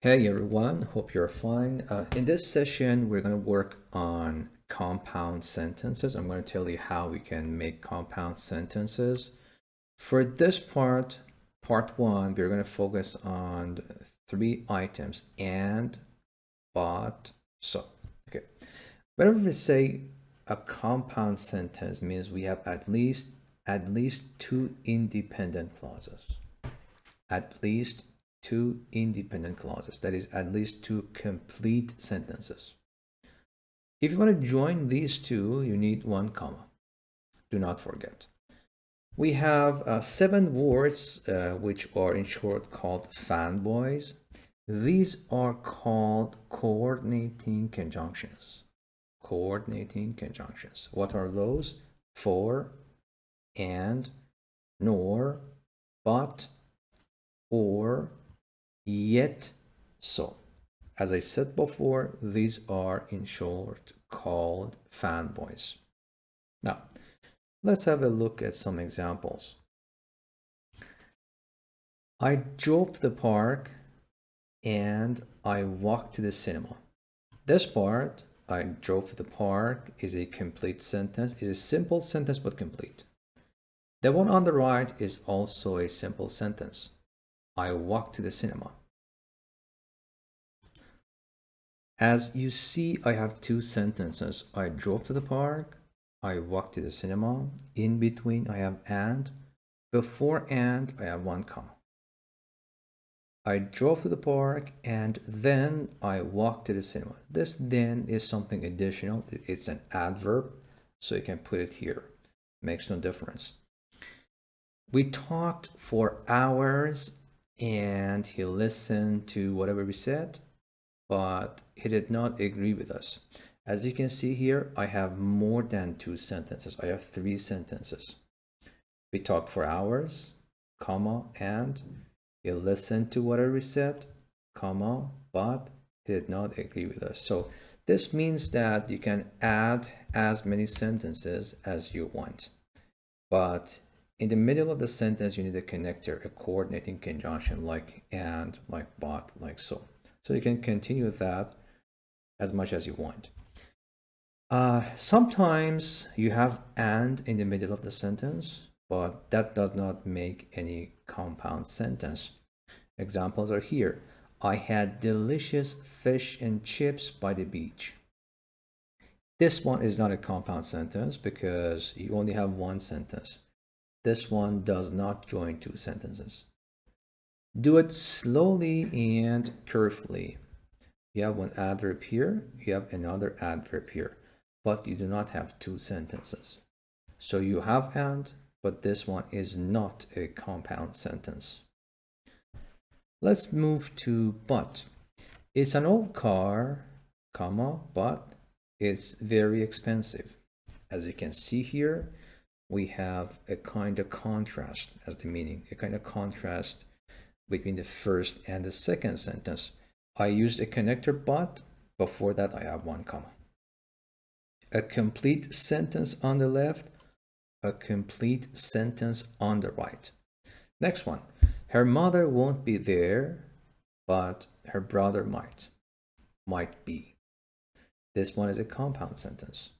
Hey everyone, hope you're fine. In this session, we're going to work on compound sentences. I'm going to tell you how we can make compound sentences. For this part one, we're going to focus on three items: and, but, so. Okay. Whenever we say a compound sentence means we have at least two independent clauses. At least two independent clauses. That is, at least two complete sentences. If you want to join these two, you need one comma. Do not forget. We have 7 words which are in short called fanboys. These are called coordinating conjunctions. Coordinating conjunctions. What are those? For, and, nor, but, or, yet, so. As I said before, these are in short called fanboys. Now, let's have a look at some examples. I drove to the park and I walked to the cinema. This part, I drove to the park, is a complete sentence, is a simple sentence but complete. The one on the right is also a simple sentence. I walked to the cinema. As you see, I have two sentences. I drove to the park. I walked to the cinema. In between, I have and. Before and, I have one comma. I drove to the park and then I walked to the cinema. This then is something additional. It's an adverb, so you can put it here. Makes no difference. We talked for hours and he listened to whatever we said, but he did not agree with us. As you can see here, I have more than two sentences. I have three sentences. We talked for hours, comma, and he listened to whatever we said, comma, but he did not agree with us. So this means that you can add as many sentences as you want. But in the middle of the sentence, you need a connector, a coordinating conjunction like and, like but, like so. So you can continue that as much as you want. Sometimes you have and in the middle of the sentence, but that does not make any compound sentence. Examples are here. I had delicious fish and chips by the beach. This one is not a compound sentence because you only have one sentence. This one does not join two sentences. Do it slowly and carefully. You have one adverb here, you have another adverb here, but you do not have two sentences. So you have and, but this one is not a compound sentence. Let's move to but. It's an old car, comma, but it's very expensive. As you can see here, we have a kind of contrast as the meaning, a kind of contrast between the first and the second sentence. I used a connector but, before that I have one comma. A complete sentence on the left, a complete sentence on the right. Next one. Her mother won't be there, but her brother might be. This one is a compound sentence.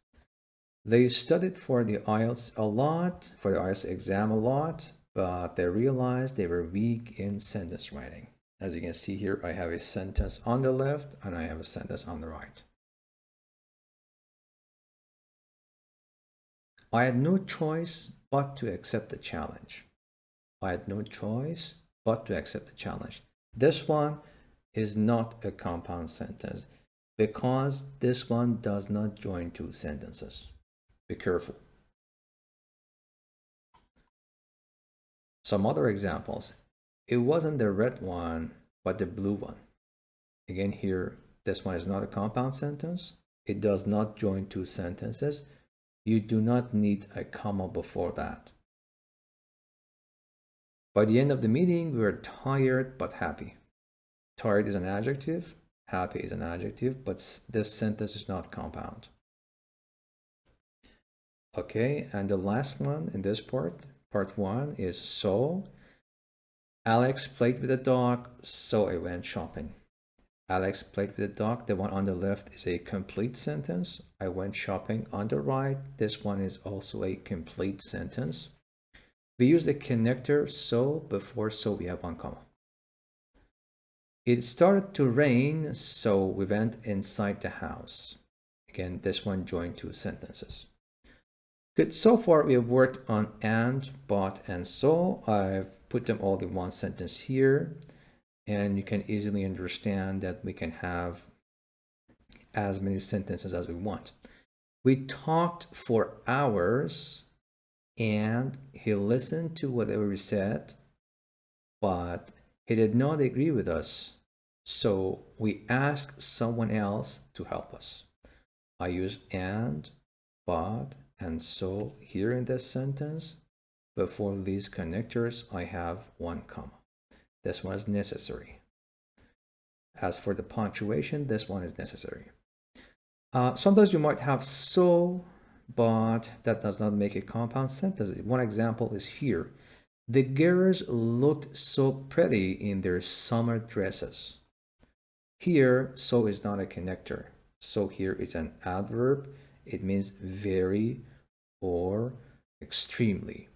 They studied for the IELTS a lot, for the IELTS exam a lot, but they realized they were weak in sentence writing. As you can see here, I have a sentence on the left and I have a sentence on the right. I had no choice but to accept the challenge. I had no choice but to accept the challenge. This one is not a compound sentence because this one does not join two sentences. Be careful. Some other examples. It wasn't the red one, but the blue one. Again here, this one is not a compound sentence. It does not join two sentences. You do not need a comma before that. By the end of the meeting, we were tired but happy. Tired is an adjective, happy is an adjective, but this sentence is not compound. Okay, and the last one in this part one, is so. Alex played with the dog, so I went shopping. Alex played with the dog. The one on the left is a complete sentence. I went shopping on the right. This one is also a complete sentence. We use the connector so before so we have one comma. It started to rain, so we went inside the house. Again, this one joined two sentences. Good, so far we have worked on and, but, and so. I've put them all in one sentence here, and you can easily understand that we can have as many sentences as we want. We talked for hours, and he listened to whatever we said, but he did not agree with us. So we asked someone else to help us. I use and, but, and so here in this sentence. Before these connectors, I have one comma. This one is necessary. As for the punctuation, this one is necessary. Sometimes you might have so, but that does not make a compound sentence. One example is here. The girls looked so pretty in their summer dresses. Here, so is not a connector. So here is an adverb. It means very or extremely.